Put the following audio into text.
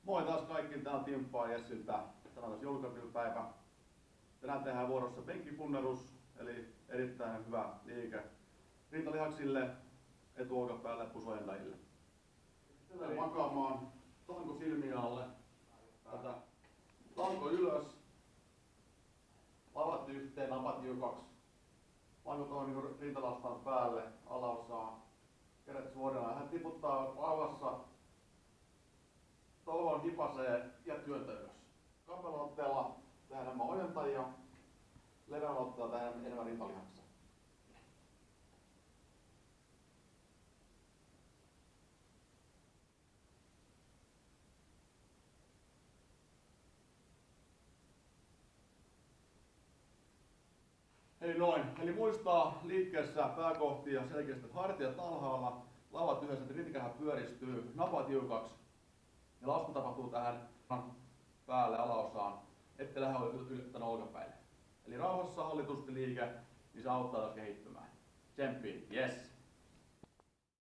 Moi taas kaikki, täällä Timppaa Jessiltä. Tänään on julkaisupäivä. Tänään tehdään vuorossa penkkipunnerus, eli erittäin hyvä liike rintalihaksille, etuolkapäälle ja pusojentajille. Tällä makaamaan tanko silmiä alle. Tätä tanko ylös. Lavat yhteen, napat jykaksi. Painot on niin rintalastaan päälle, alaosaan. Kädet suorana. Hän tiputtaa auvassa tohon hipaseen ja työntä ylös. Kapealla otteella tehdään enemmän ojentajia, leveällä otteella tehdään enemmän rintalihaksia. Eli noin. Eli muistaa liikkeessä pääkohti ja selkeästi hartiat alhaalla, lavat yhdessä, että rintakehä pyöristyy, napat tiukaksi. Ja lasku tapahtuu tähän päälle alaosaan, ettei lähde tänne olkapäille. Eli rauhassa hallitusti liike, niin se auttaa taas kehittymään. Tsemppiin, yes!